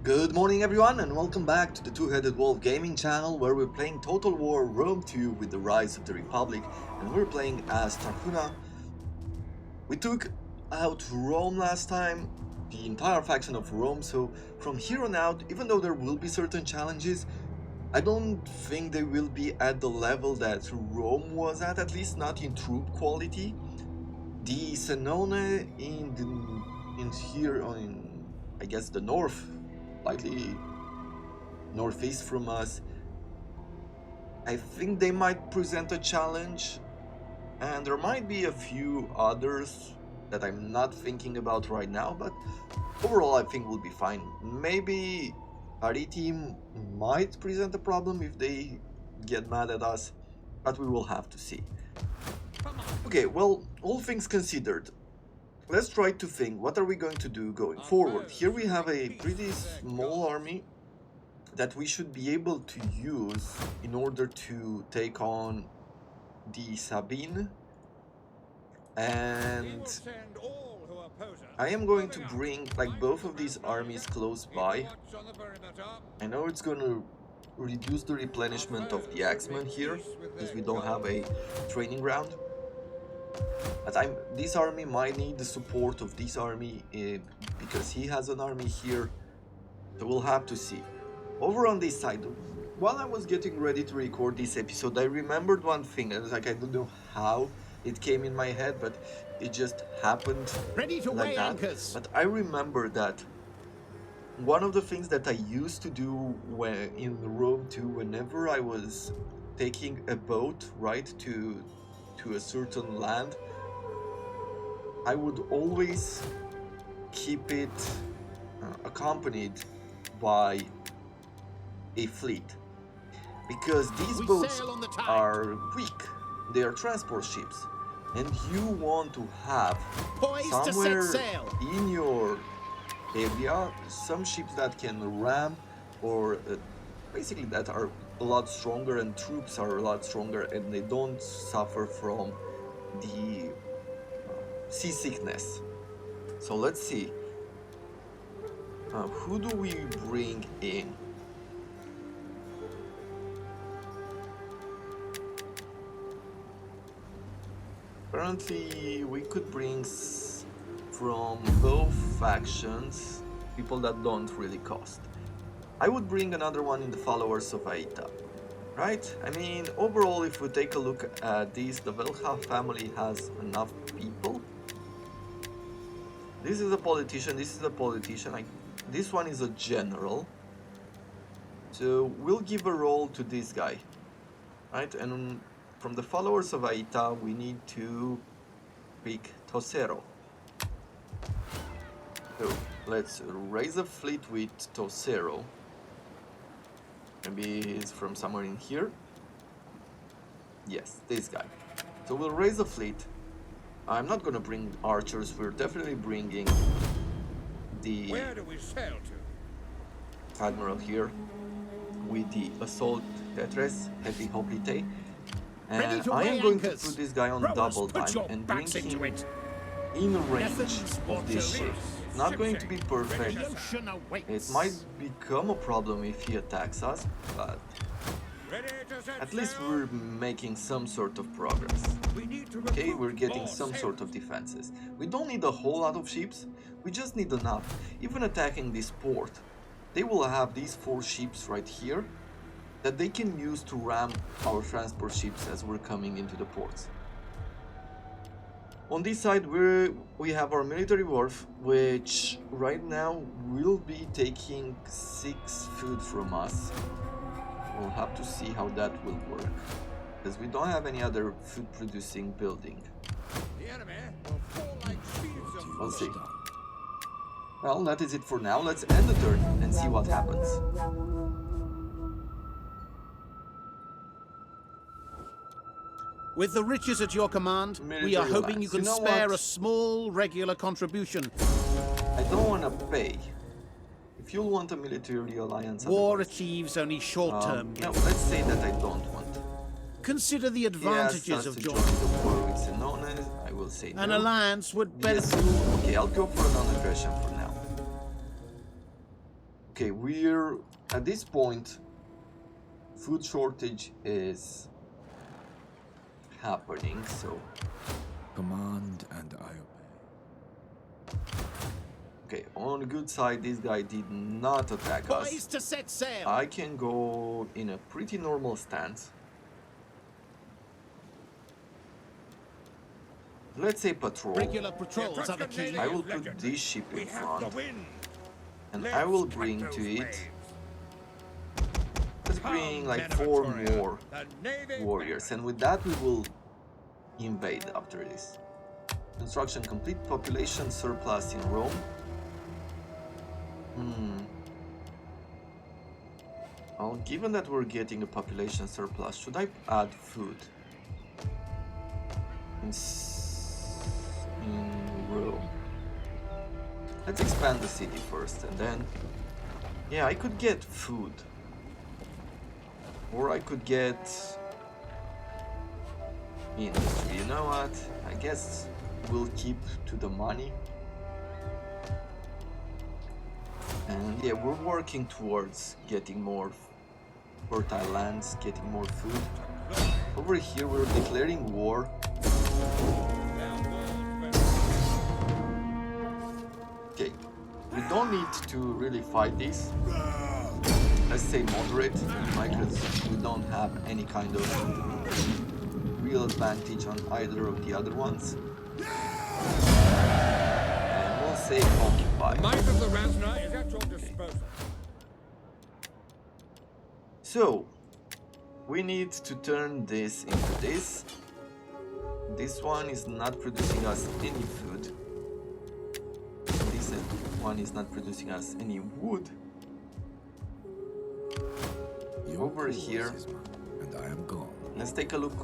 Good morning everyone and welcome back to the Two-Headed Wolf gaming channel where we're playing Total War Rome 2 with the Rise of the Republic, and we're playing as Tarchuna. We took out Rome last time, the entire faction of Rome, so from here on out, even though there will be certain challenges, I don't think they will be at the level that Rome was at least not in troop quality. The Senone in here on, I guess, the north, slightly northeast from us, I think they might present a challenge, and there might be a few others that I'm not thinking about right now, but overall I think we'll be fine. Maybe Ariti might present a problem if they get mad at us, but we will have to see. Okay, well, all things considered, let's try to think, what are we going to do going forward? Here we have a pretty small army that we should be able to use in order to take on the Sabine, and I am going to bring like both of these armies close by. I know it's going to reduce the replenishment of the Axemen here because we don't have a training ground, but this army might need the support of this army because he has an army here, so we'll have to see. Over on this side, while I was getting ready to record this episode, I remembered one thing. I was like, I don't know how it came in my head, but it just happened like that. Anchors. But I remember that one of the things that I used to do when in Rome 2, whenever I was taking a boat, right, to a certain land, I would always keep it accompanied by a fleet, because these boats are weak, they are transport ships, and you want to have somewhere in your area some ships that can ram, or basically that are a lot stronger, and troops are a lot stronger, and they don't suffer from the seasickness. So let's see, who do we bring in? Apparently we could bring from both factions people that don't really cost. I would bring another one in the followers of Aita, right? I mean, overall, if we take a look at this, the Velha family has enough people. This is a politician, this is a politician, this one is a general. So we'll give a role to this guy, right? And from the followers of Aita, we need to pick Tosero. So let's raise a fleet with Tosero. Maybe he's from somewhere in here. Yes, this guy. So we'll raise a fleet. I'm not gonna bring archers. We're definitely bringing the Where do we sail to? Admiral here with the assault Tetres, heavy hoplite. And I am going to put this guy on double time and bring him in range of this ship. Not going to be perfect. It might become a problem if he attacks us, but at least we're making some sort of progress. Okay, we're getting some sort of defenses. We don't need a whole lot of ships, we just need enough. Even attacking this port, they will have these 4 ships right here that they can use to ram our transport ships as we're coming into the ports. On this side we have our military wharf, which right now will be taking 6 food from us. We'll have to see how that will work, because we don't have any other food producing building. The enemy will fall like sheaves of We'll see. Well, that is it for now. Let's end the turn and see what happens. With the riches at your command, we are hoping you can spare a small regular contribution. I don't want to pay. If you'll want a military alliance... War achieves only short-term gain. No, let's say that I don't want. Consider the advantages of joining the war with Senone. I will say no. An alliance would benefit... Yes. Okay, I'll go for a non-aggression for now. Okay, we're at this point, food shortage is happening, so Command and I obey. okay, on the good side, this guy did not attack us. Poised to set sail. I can go in a pretty normal stance. Let's say patrol. Regular patrols are the key. I will put this ship in front, and I will bring to it. Let's bring like 4 more warriors, and with that we will invade after this. Construction complete. Population surplus in Rome. Well, given that we're getting a population surplus, should I add food? In Rome. Let's expand the city first, and then... Yeah, I could get food. Or I could get... industry. You know what? I guess we'll keep to the money. And yeah, we're working towards getting more fertile lands, getting more food. Over here we're declaring war. Okay, we don't need to really fight this. Let's say moderate, because we don't have any kind of real advantage on either of the other ones. And we'll say occupy. Might of the Rasna is at your disposal. So, we need to turn this into this. This one is not producing us any food. This one is not producing us any wood. Over here, and I am gone. Let's take a look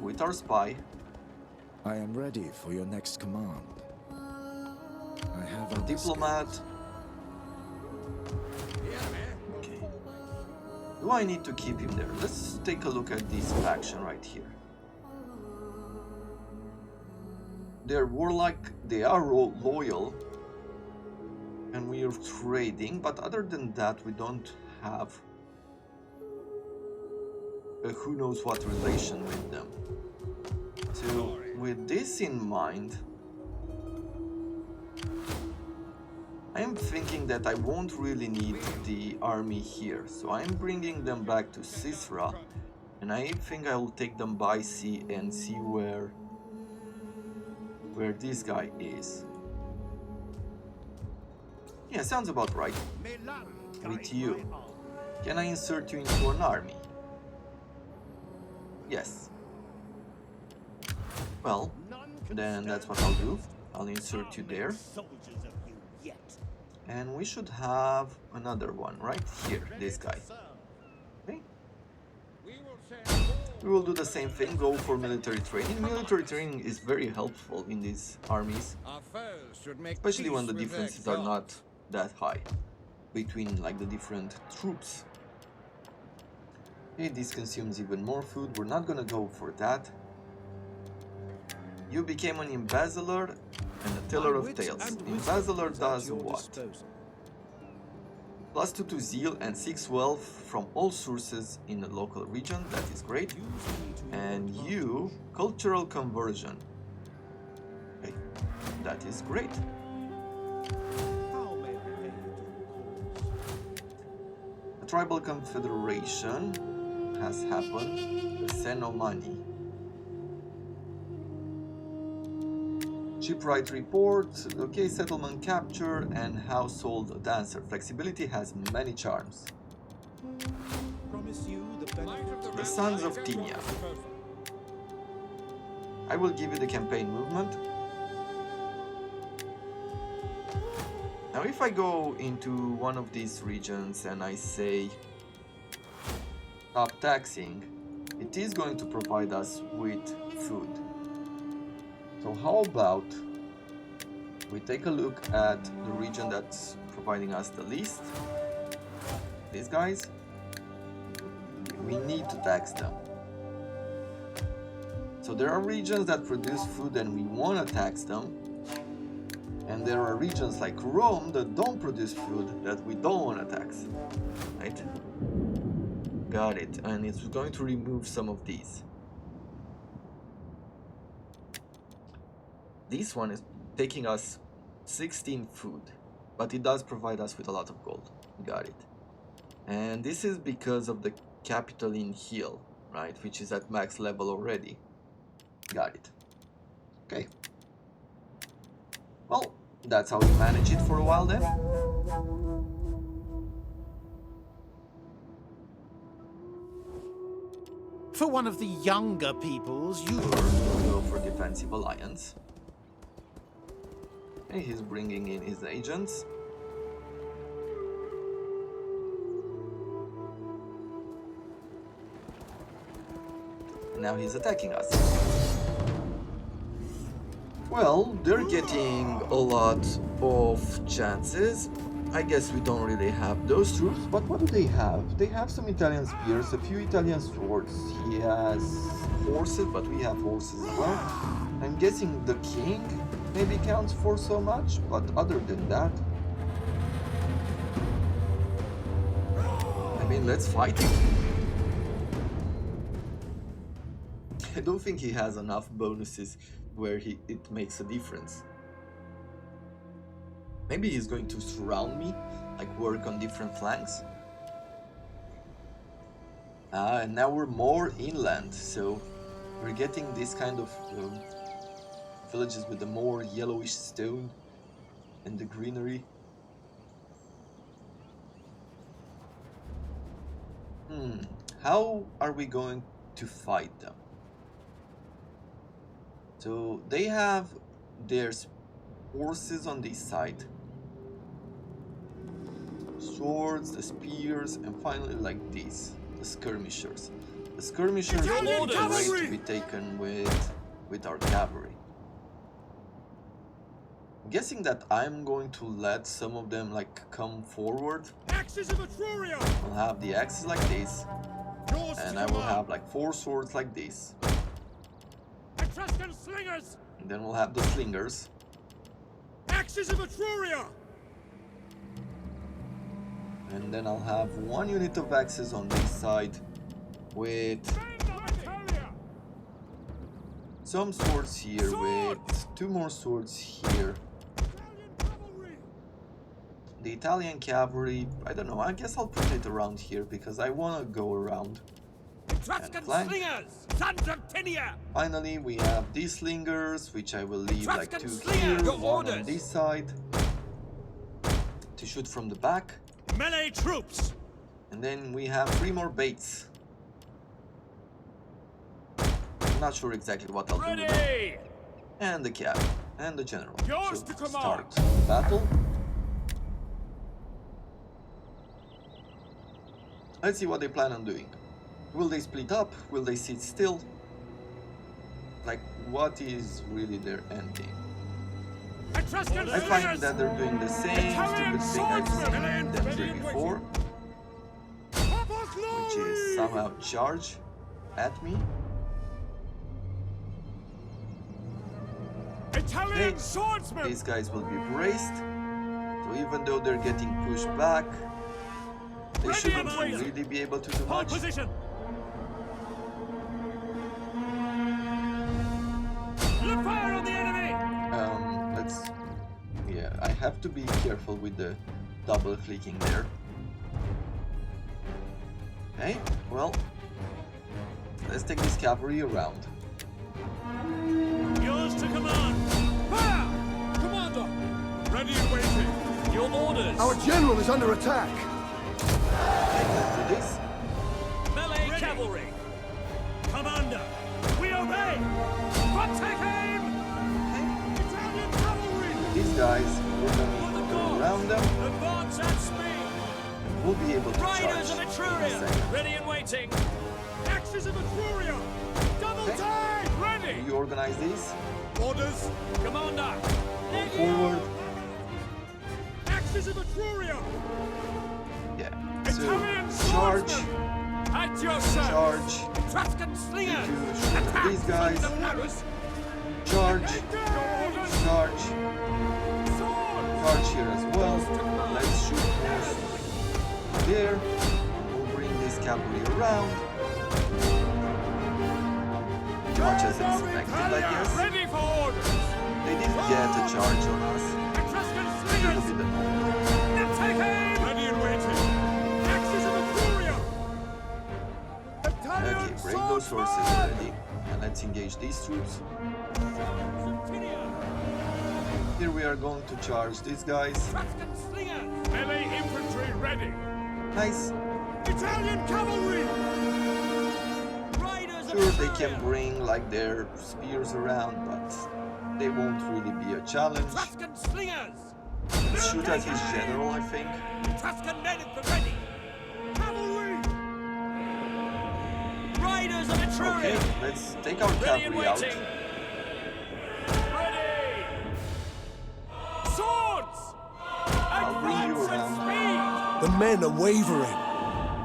with our spy. I am ready for your next command. I have A diplomat. Okay. Do I need to keep him there? Let's take a look at this faction right here. They're warlike, they are loyal, and we are trading, but other than that we don't have who knows what relation with them. So with this in mind, I am thinking that I won't really need the army here, so I'm bringing them back to Sisra, and I think I will take them by sea and see where this guy is. Yeah, sounds about right. With you. Can I insert you into an army? Yes. Well, then that's what I'll do. I'll insert you there. And we should have another one right here, this guy. Okay. We will do the same thing, go for military training. Military training is very helpful in these armies, especially when the differences are not that high between like the different troops. Okay, this consumes even more food. We're not gonna go for that. You became an embezzler and a teller of tales. Embezzler does what? +2 to zeal and 6 wealth from all sources in the local region. That is great. And you, cultural conversion. Okay, that is great. A tribal confederation has happened. The Senomani. Shipwright report, okay, settlement capture, and household dancer. Flexibility has many charms. The Sons of Tinia. I will give you the campaign movement. Now if I go into one of these regions and I say stop taxing, it is going to provide us with food. So how about we take a look at the region that's providing us the least. These guys, we need to tax them. So there are regions that produce food and we want to tax them. And there are regions like Rome that don't produce food that we don't want to tax. Right? Got it. And it's going to remove some of these. This one is taking us 16 food, but it does provide us with a lot of gold. Got it. And this is because of the capital in Hill, right? Which is at max level already. Got it. Okay. Well, that's how we manage it for a while then. For one of the younger peoples, you go for defensive alliance. Okay, he's bringing in his agents. Now he's attacking us. Well, they're getting a lot of chances. I guess we don't really have those troops, but what do they have? They have some Italian spears, a few Italian swords. He has horses, but we have horses as well. I'm guessing the king maybe counts for so much, but other than that... I mean, let's fight him. I don't think he has enough bonuses where it makes a difference. Maybe he's going to surround me, like work on different flanks. And now we're more inland, so we're getting this kind of villages with the more yellowish stone and the greenery. How are we going to fight them? So they have their horses on this side, swords, the spears, and finally like these, the skirmishers. The skirmishers are great to be taken with our cavalry. I'm guessing that I'm going to let some of them like come forward. Axes of Etruria! I'll have the axes like this, and I will have like 4 swords like this. Etruscan slingers! And then we'll have the slingers. Axes of Etruria! And then I'll have 1 unit of axes on this side with some swords here, with 2 more swords here. The Italian cavalry, I don't know, I guess I'll put it around here because I want to go around. Etruscan slingers! Sons of Tinia! Finally, we have these slingers, which I will leave like 2 slinger, here, your 1 orders. on this side to shoot from the back. Melee troops! And then we have 3 more baits. I'm not sure exactly what I'll do with them. And the cap, and the general. Yours So to command. start battle. Let's see what they plan on doing. Will they split up? Will they sit still? Like, what is really their end game? I find that they're doing the same stupid thing I've seen them do before, which is somehow charge at me. Italian swordsmen! These guys will be braced, so even though they're getting pushed back, they shouldn't really be able to do much. Position. Look fire on the enemy! Yeah, I have to be careful with the double clicking there. Okay, well, let's take this cavalry around. Yours to command! Fire! Commander! Ready and waiting! Your orders! Our general is under attack! Okay, let's do this. Melee cavalry! Commander! We obey! Front take aim! Okay. Italian cavalry! These guys, we're going to go around them. Advance at speed! We'll be able to charge Riders of in a Etruria! second. Ready and waiting! Axes of Etruria! Double tag! Ready! Reorganize these. Orders! Commander! Go forward. Axes of Etruria! Yeah. So Italian charge. swordsmen! At your service! Charge. Etruscan slingers! You shoot at these guys. Sons of Paris! Charge. Your orders! Charge. charge here as well. Let's shoot most there. We'll bring this cavalry around. Pretty much as expected, I guess. Ready for orders. They did get a charge on us. Etruscan It'll slingers. be the normal. Ready and waiting. Axes of the courier. Okay, bring those horses ready. And let's engage these troops. Here we are going to charge these guys. Etruscan slingers. Melee infantry ready. Nice. Italian cavalry. Sure, they can bring like their spears around, but they won't really be a challenge. Etruscan slingers. Let's shoot at his general, I think. Etruscan men at the ready. Cavalry. Riders of Etruria. Okay, let's take our Ready and cavalry out. waiting. Ready. Swords. I'll bring you Advance at around. speed. The men are wavering.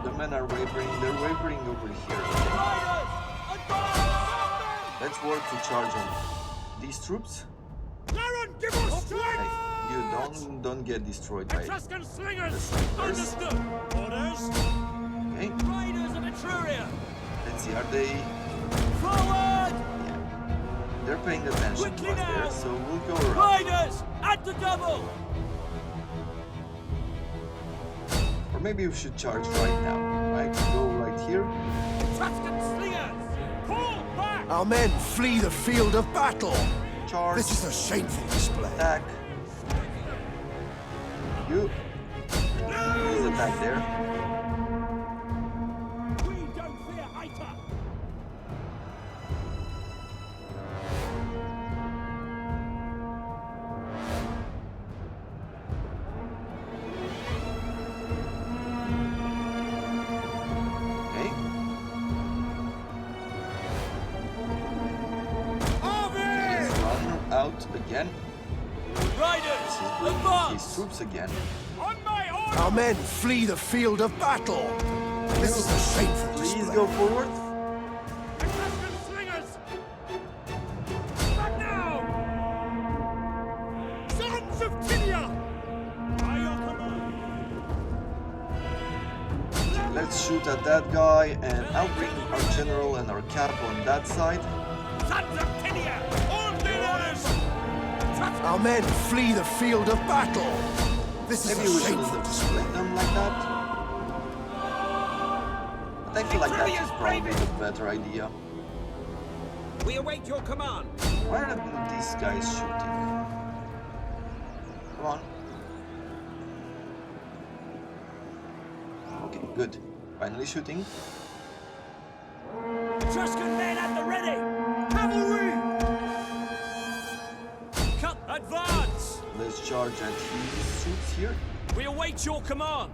The men are wavering, they're wavering over here. Okay. Riders. Advance. Let's work to charge on these troops. Baron, give us strength. Hey, you don't get destroyed by Etruscan slingers. the slingers. Understood. Orders. Okay, Riders of Etruria. let's see, are they... Forward. Yeah. They're paying attention to Quickly us now. there, so we'll go around. Riders at the double. Or maybe we should charge right now. Right, go right here. Etruscan slingers. Pull back. Our men flee the field of battle. Charge. This is a shameful display. Attack. You. Please attack there. We don't fear Aita. Okay. Let's run out again. Riders, This is bringing his advance. troops again. On my order. Our men flee the field of battle. This is a shameful Please display. go forward. Etruscan slingers. Back now. Sons of Tinia. By your command. Let's shoot at that guy, and I'll bring our general and our cap on that side. Sons of Tinia. On the orders. Our men flee the field of battle. This is Maybe a we shouldn't shameful have display. split them like that. But I feel like that's probably the better idea. We await your command. Why are these guys shooting? Come on. Okay, good. Finally shooting. Etruscan men at the ready. Cavalry. Cut. Advance. Let's charge at his troops here. We await your command.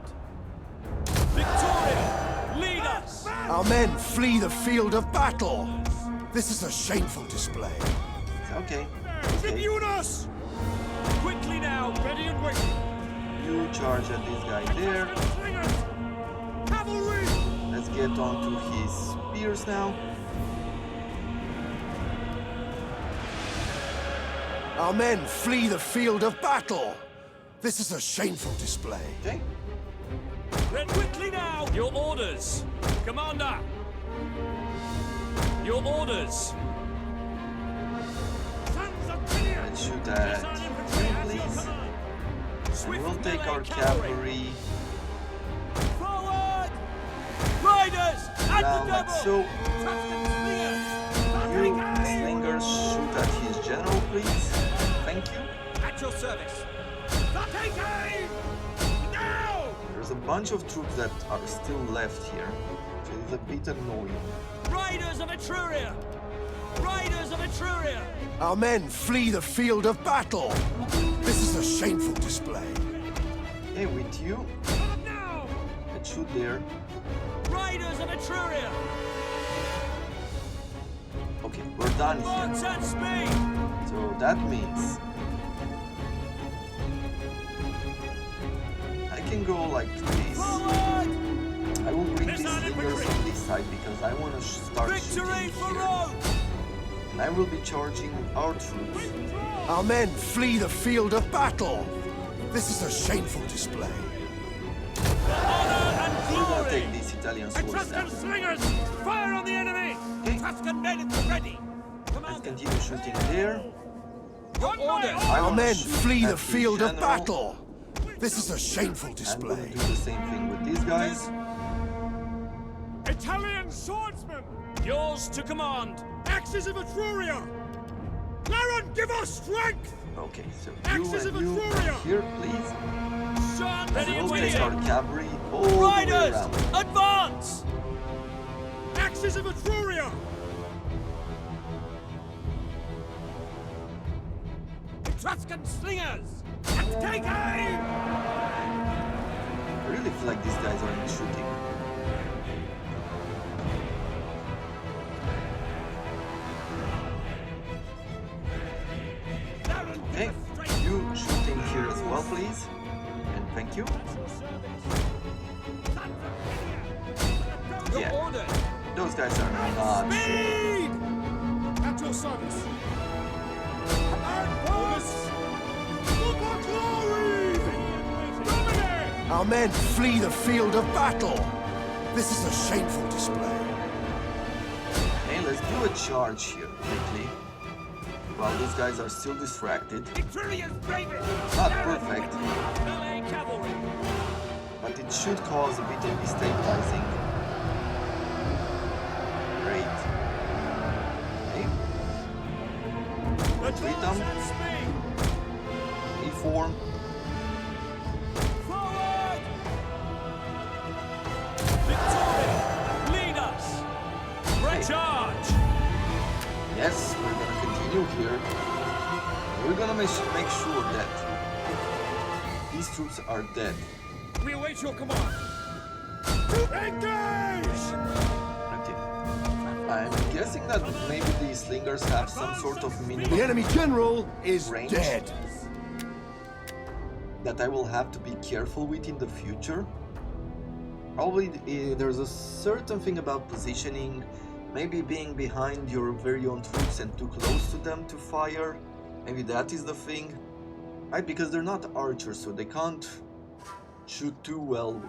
Victoria, lead us. Our men flee the field of battle. This is a shameful display. Okay. Tribune us. Quickly now, ready and waiting. You charge at this guy there. Etruscan slingers. Cavalry. Let's get onto his spears now. Our men flee the field of battle. This is a shameful display. Okay. Then quickly now. Your orders, Commander. Your orders. Sons of Tinia. Let's shoot at him, please. And we'll take our cavalry Forward. Riders at down the like double. so. Etruscan slingers. You slingers shoot at his general, please. Thank you. At your service. Take aim! Now! There's a bunch of troops that are still left here, so it's a bit annoying. Riders of Etruria! Riders of Etruria! Our men flee the field of battle. This is a shameful display. Hey, with you, Now! let's shoot there. Riders of Etruria! Okay, we're done Advance here. at speed! So that means I can go like this. Forward! I will bring these Missile slingers infantry. on this side because I want to start Victory shooting for here. Rome! And I will be charging our troops. Our men flee the field of battle. This is a shameful display. Honor and We're gonna glory! take these Italian swords Etruscan now. slingers! Fire on the enemy! Okay. Etruscan men at the ready! Let's Commander! continue shooting there. Your orders! I Our will men shoot flee at the field of general. battle. This is a shameful I'm gonna display. do the same thing with these guys. Italian swordsmen! Yours to command! Axes of Etruria! Laren, give us strength! Okay, so Axis of you and you Etruria! here, please. Son, ready We'll and take waiting! our cavalry all the way Riders, around. advance! Axes of Etruria! Etruscan slingers! Take aim! I really feel like these guys aren't shooting. Laren, Okay, give us strength! you shooting here as well, please. And thank you. Your Yeah. orders! Those guys are not shooting. Speed! At your service! Advance! For glory! Dominate! Our men flee the field of battle. This is a shameful display. Hey, let's do a charge here quickly. While these guys are still distracted. Etruria's bravest! Not Laren, perfect, melee cavalry! but it should cause a bit of destabilizing. Great. Okay, The Retreat troops them. at speed! reform. Forward! Victoria! Lead us! Recharge! Yes, we're gonna continue here. We're gonna make sure that these troops are dead. We await your command! Engage! Okay. I'm guessing that maybe these slingers have some sort of The minimum enemy general is Range. dead. that I will have to be careful with in the future. Probably there's a certain thing about positioning, maybe being behind your very own troops and too close to them to fire. Maybe that is the thing. Right, because they're not archers, so they can't shoot too well.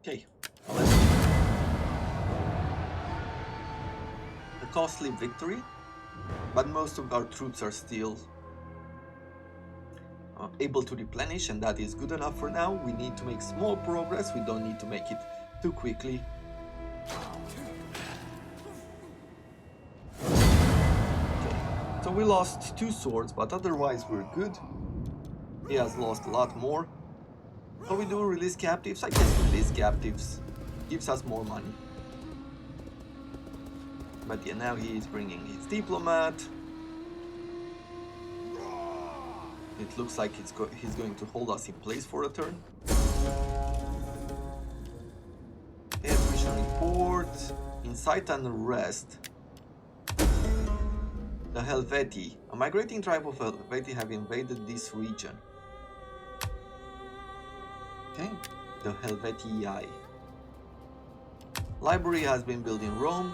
Okay, let's a costly victory, but most of our troops are still able to replenish, and that is good enough for now. We need to make small progress. We don't need to make it too quickly. Okay, so we lost 2 swords, but otherwise we're good. He has lost a lot more. So we do release captives. I guess release captives gives us more money. But yeah, now he is bringing his diplomat. It looks like he's going to hold us in place for a turn. Mission report. Insight and rest. The Helvetii. A migrating tribe of Helvetii have invaded this region. Okay, the Helvetii. Library has been built in Rome.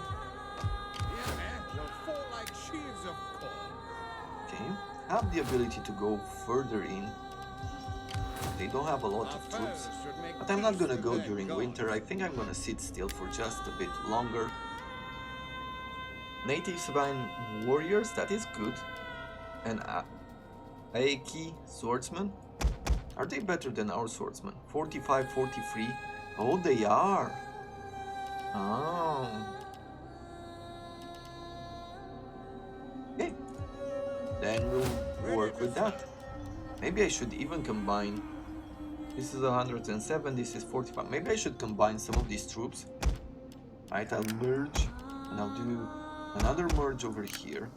Okay, have the ability to go further in. They don't have a lot of troops, but I'm not gonna go during winter. I think I'm gonna sit still for just a bit longer. Native Sabine warriors, that is good. And Aeki swordsmen. Are they better than our swordsmen? 45, 43. Oh, they are. Oh. Okay. Then we'll work with that. Maybe I should even combine. This is 107, this is 45. Maybe I should combine some of these troops. Right, I'll merge, and I'll do another merge over here.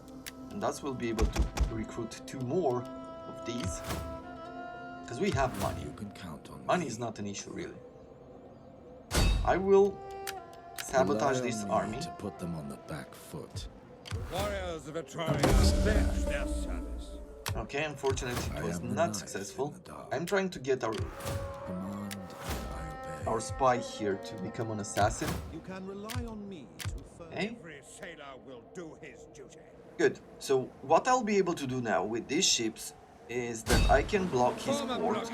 And thus we'll be able to recruit 2 more of these. Because we have money. You can count on Money me. is not an issue, really. I will sabotage Rely this on me army. to put them on the back foot. Warriors of Etruria, finish their service. Okay, unfortunately it I was am the not knife successful. in the dark. I'm trying to get Command and I obey. our spy here to become an assassin. You can rely on me to further. Okay, sailor will do his duty. Good. So what I'll be able to do now with these ships is that I can block his port.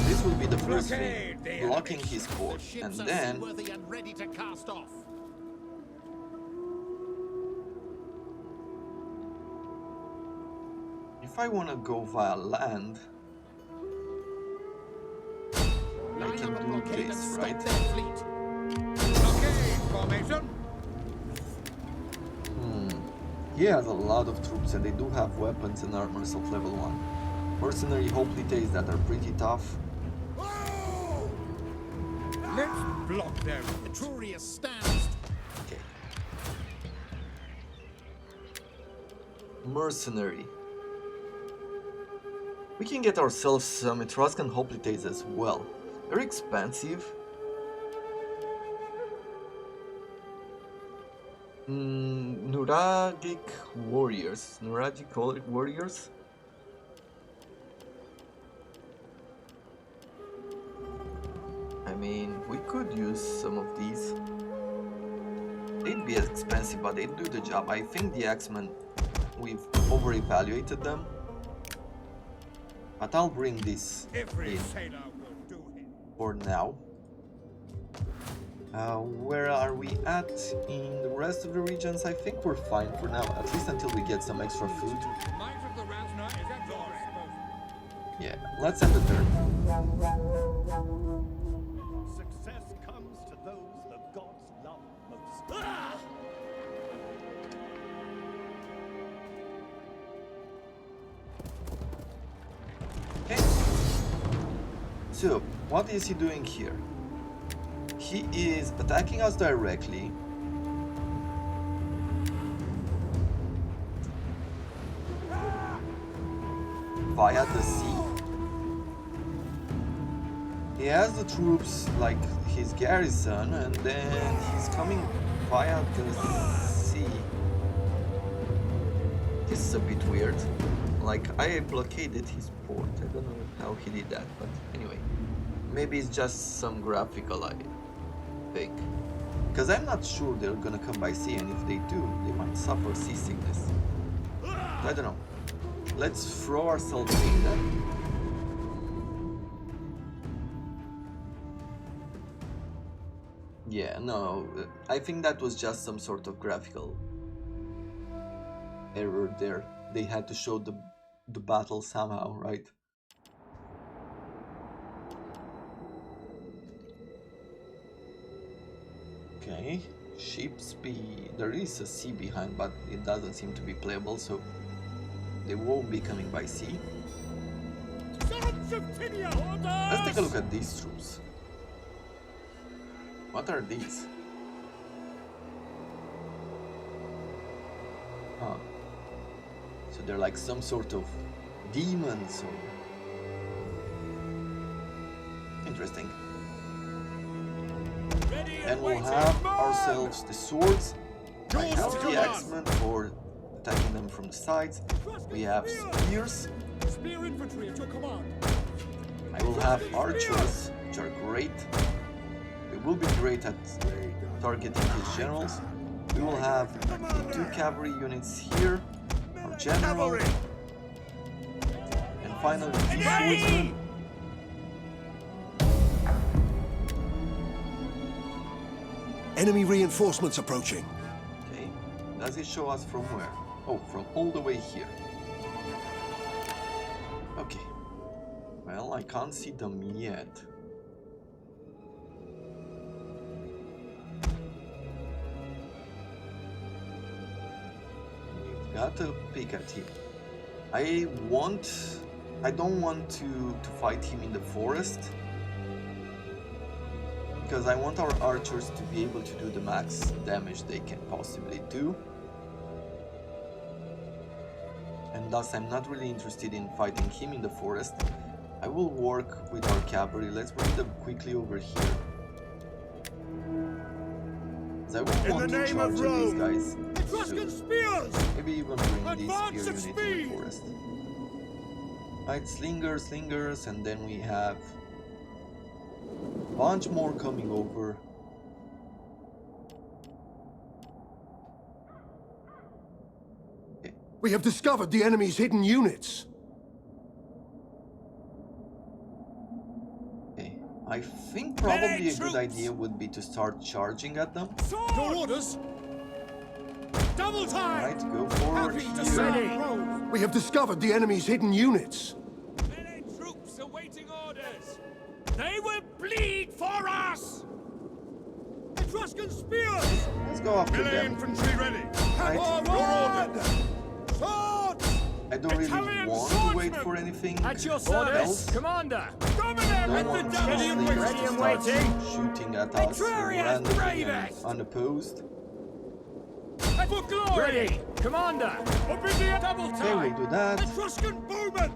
This will be the first thing, blocking his port, and then and ready to cast off. if I want to go via land, I can do this, right? Blockade formation. He has a lot of troops and they do have weapons and armors of level 1. Mercenary hoplites that are pretty tough. Whoa! Let's block them. Etruria stands. Okay. Mercenary. We can get ourselves some Etruscan hoplites as well. They're expensive. Nuragic warriors. I mean, we could use some of these. They'd be expensive, but they'd do the job. I think the Axemen, we've over-evaluated them. But I'll bring this in for now. Where are we at in the rest of the regions? I think we're fine for now, at least until we get some extra food. Yeah, let's end the turn. Success comes to those the gods love most. Okay. So, what is he doing here? He is attacking us directly. Via the sea. He has the troops like his garrison, and then he's coming via the sea. This is a bit weird. Like, I blockaded his port. I don't know how he did that, but anyway. Maybe it's just some graphical thing. Because I'm not sure they're gonna come by sea, and if they do, they might suffer seasickness. I don't know. Let's throw ourselves in then. Yeah, no, I think that was just some sort of graphical error there. They had to show the battle somehow, right? Okay, ship speed. There is a sea behind, but it doesn't seem to be playable, so they won't be coming by sea. Let's take a look at these troops. What are these? Huh. So they're like some sort of demons or... Interesting. And we'll have ourselves the swords. I have the axemen for attacking them from the sides. We have spears. Spear infantry at your command. I will have archers, which are great. They will be great at targeting his generals. We will have the 2 cavalry units here, our general, and finally the swordsmen. Enemy reinforcements approaching. Okay, does it show us from where? Oh, from all the way here. Okay. Well, I can't see them yet. We've got to pick at him. I don't want to fight him in the forest, because I want our archers to be able to do the max damage they can possibly do. And thus I'm not really interested in fighting him in the forest. I will work with our cavalry. Let's bring them quickly over here. Because I won't want to charge at these guys. Etruscan spears! Maybe even bring this Advance spear at unit in speed! the forest. Right, slingers, and then we have a bunch more coming over. We have discovered the enemy's hidden units. Okay, I think probably a good idea would be to start charging at them. Your orders. Double time. Alright, go forward Happy to here. serve. We have discovered the enemy's hidden units. Melee troops awaiting orders. They will bleed for us. Etruscan spears. Let's go after them. infantry ready. Right. Your orders. Swords. I don't really Italian want to wait swordsmen. for anything At your else. service, Commander. Dominate Don't with want the these devil. slingers Ready to and start waiting. shooting at us Etruria's randomly and bravest. unopposed. For glory. Ready, Commander. Obedient double Okay, we'll do that. Etruscan bowmen.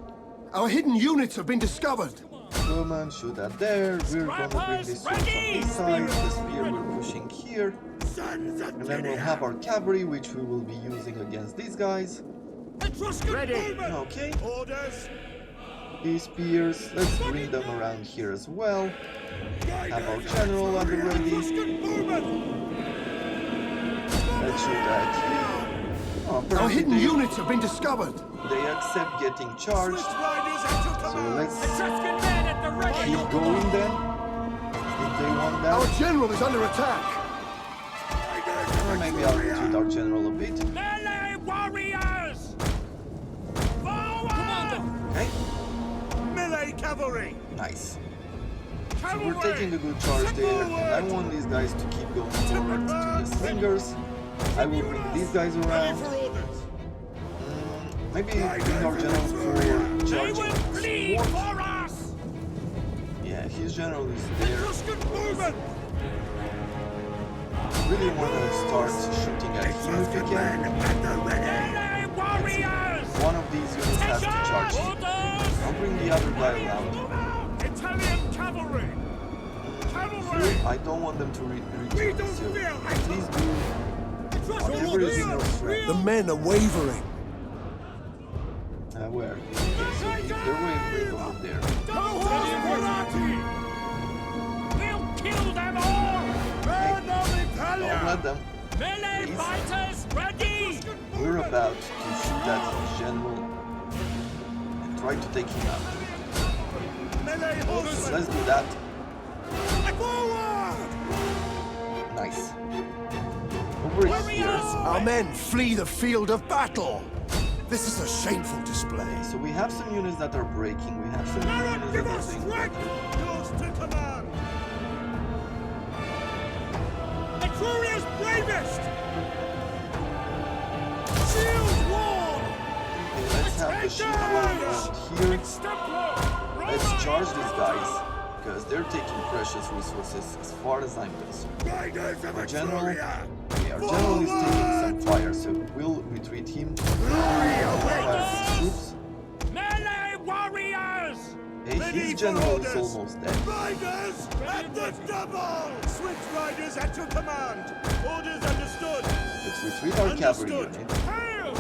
Our hidden units have been discovered. Bowman, shoot at there. We're gonna bring this sword from this side. The spear we're pushing here. And then we'll have our cavalry, which we will be using against these guys. Etruscan bowmen. Okay, Orders. these spears, let's bring them around here as well. Have our general at the ready. Etruscan bowmen. Let's shoot at you. Oh, Our apparently hidden units have been discovered. they accept getting charged. Riders at your So command. let's Etruscan men at the ready. keep going then. If they want Our that, general is under attack. or maybe I'll retreat our general a bit. Melee warriors. Forward. Okay, Melee cavalry. nice. So we're taking a good charge there, and I want these guys to keep going forward to the slingers. I will bring these guys around. Maybe bring our general for They charging will bleed support. for us. Yeah, his general is there. Etruscan bowmen. Really want to start shooting at him if we can. Melee warriors. One of these units has to charge him. Orders. I'll bring the other guy around. Move out. Italian cavalry. Cavalry. I don't want them to We retreat, don't so fear. please do whatever is in your strength. The men are wavering. Where? Okay, so they're wavering over there. We'll kill them all. Burn of Don't Italia. let them. Melee Please. fighters ready. We're about to shoot at his general and try to take him out. Melee horsemen. Let's do that. Forward. Nice. Over here. Our men flee the field of battle. This is a shameful display. So we have some units that are breaking. We have some units that Give are us doing strength. better. Yours to command. Etruria's bravest. Shield wall. Okay, let's have the shield wall around here. Let's charge these guys, because they're taking precious resources as far as I'm concerned. Our general, our general is taking some fire, so we'll retreat him. Fire his troops. Melee warriors. Hey, his general is almost dead. Riders at the double. Swift riders at your command. Orders understood. Let's retreat our cavalry unit. Hail.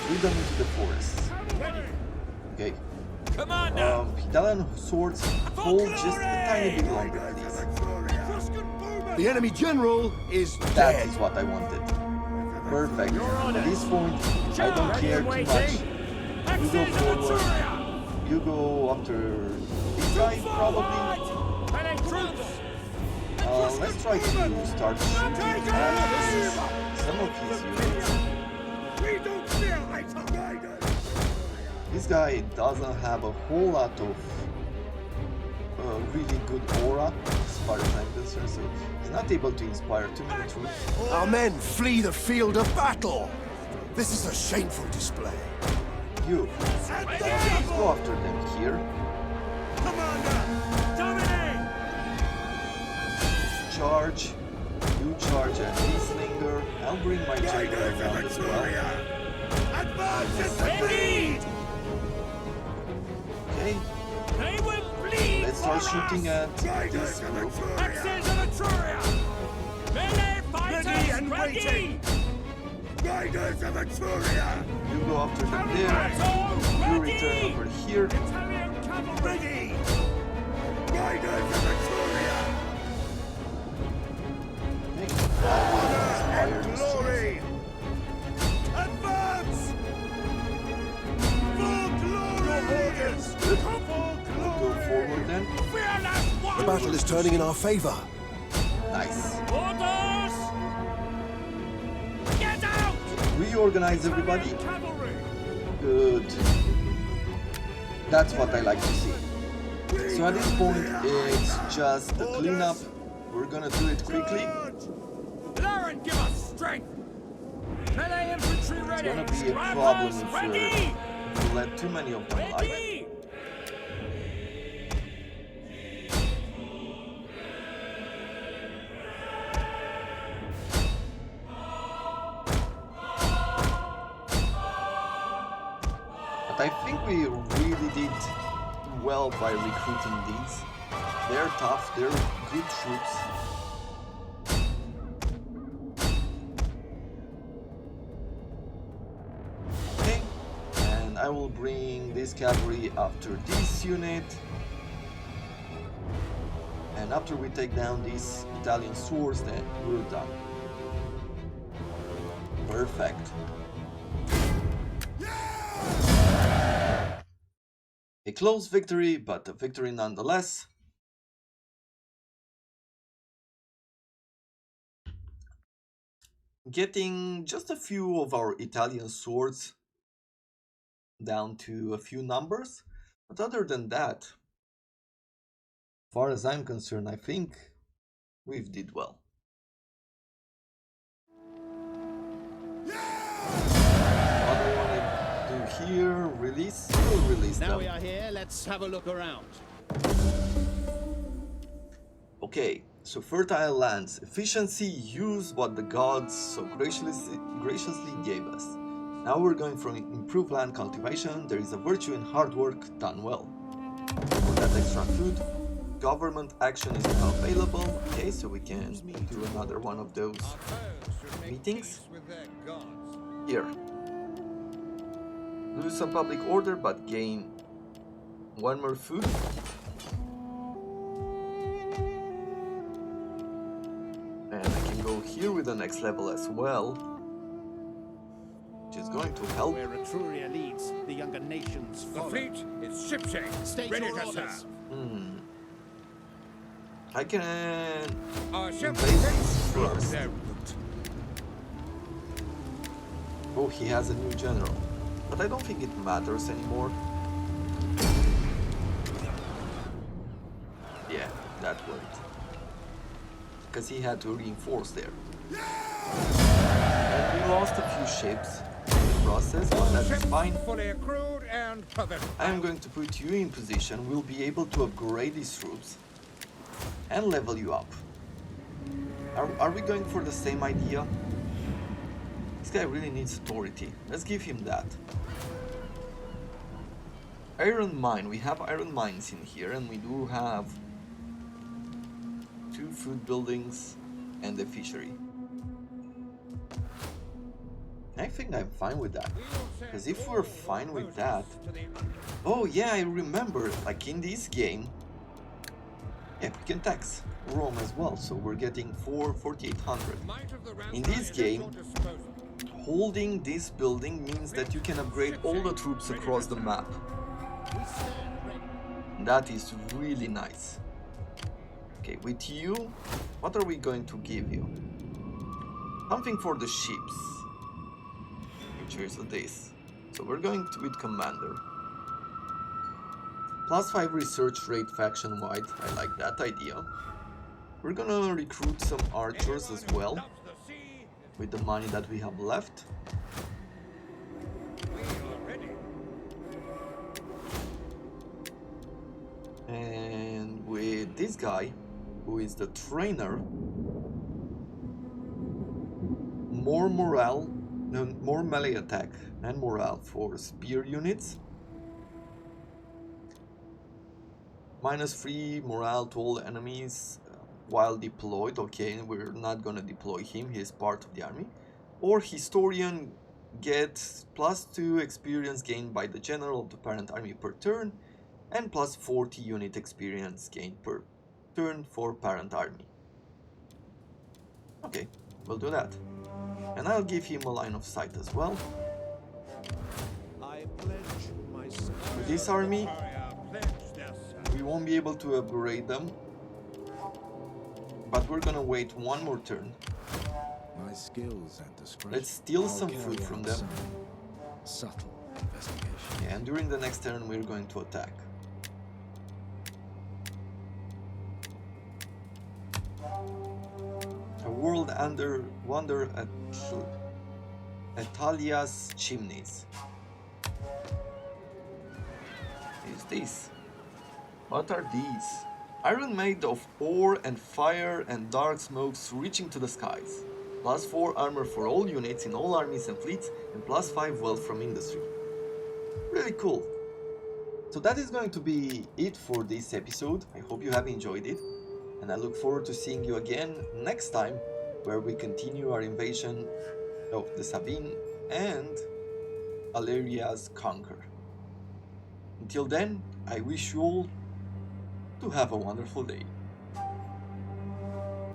Retreat them into the forest. Okay. Commander. Italian swords hold just a tiny bit longer, please. The enemy general is That dead. is what I wanted. Perfect. At this point, I don't care too much. You go forward. You go after this guy, probably. Let's try to start shooting at some of his units. We don't fear riders. This guy doesn't have a whole lot of really good aura, as far as I'm concerned, so he's not able to inspire too many troops. Our men flee the field of battle. This is a shameful display. You, let's go after them here. Commander. Dominate. Charge. You charge at this slinger. I'll bring my general around as well. Advance and bleed. Okay, They will bleed. let's start for shooting us. at this group. Axes of Etruria. Melee fighters ready. Riders of Etruria. You go after them there. You return over here. Italian cavalry ready. Riders of Etruria. Okay, that will inspire these troops. Advance. battle is turning in our favor. Nice. Orders! Get out! Reorganize everybody. Cavalry! Good. That's what I like to see. So at this point, it's just the cleanup. We're gonna do it quickly. Laren, give us strength! Melee infantry ready! It's gonna be a problem if you let too many of them alive. Ready! But I think we really did well by recruiting these. They're tough, they're good troops. Okay, and I will bring this cavalry after this unit. And after we take down these Italian swords, then we're done. Perfect. A close victory, but a victory nonetheless. Getting just a few of our Italian swords down to a few numbers. But other than that, as far as I'm concerned, I think we've did well. What do we want to do here? Release? We'll release them. Now we are here, let's have a look around. Okay, so fertile lands. Efficiency, use what the gods so graciously gave us. Now we're going for improved land cultivation. There is a virtue in hard work done well. For that extra food, government action is now available. Okay, so we can do another one of those meetings. Here. Lose some public order, but gain one more food. And I can go here with the next level as well, which is going to help. Where Etruria leads, the younger nations The follow. fleet is shipshape, State ready your to orders. serve. I can Our ship invade takes first. their route. Oh, he has a new general, but I don't think it matters anymore. Yeah, that worked. Because he had to reinforce there. And we lost a few ships in the process, but that's Ship fine. fully accrued and provisioned. I am going to put you in position. We'll be able to upgrade these troops and level you up. Are we going for the same idea? This guy really needs authority. Let's give him that. Iron mine. We have iron mines in here, and we do have 2 food buildings and a fishery. I think I'm fine with that. Because if we're fine with that... Oh yeah, I remember, like in this game... Yeah, we can tax Rome as well, so we're getting 4,800. In this game, holding this building means that you can upgrade all the troops across the map. That is really nice. Okay, with you, what are we going to give you? Something for the ships. Which is this. So we're going to with Commander. +5 research rate faction-wide. I like that idea. We're gonna recruit some archers as well. With the money that we have left. And with this guy, who is the trainer, more morale, no, more melee attack and morale for spear units. -3 morale to all enemies while deployed. Okay, we're not gonna deploy him, he is part of the army. Or historian gets +2 experience gained by the general of the parent army per turn, and +40 unit experience gained per turn for parent army. Okay, we'll do that. And I'll give him a line of sight as well. I pledge myself. With this army, we won't be able to upgrade them but we're gonna wait one more turn. My skills and discretion. Let's steal I'll some carry food from out them. some subtle investigation. Yeah, and during the next turn we're going to attack. A world under wonder at Atalia's chimneys. Is this? What are these? Iron made of ore and fire and dark smokes reaching to the skies. +4 armor for all units in all armies and fleets, and +5 wealth from industry. Really cool. So that is going to be it for this episode. I hope you have enjoyed it, and I look forward to seeing you again next time, where we continue our invasion of the Sabine and Aleria's conquer. Until then, I wish you all to have a wonderful day.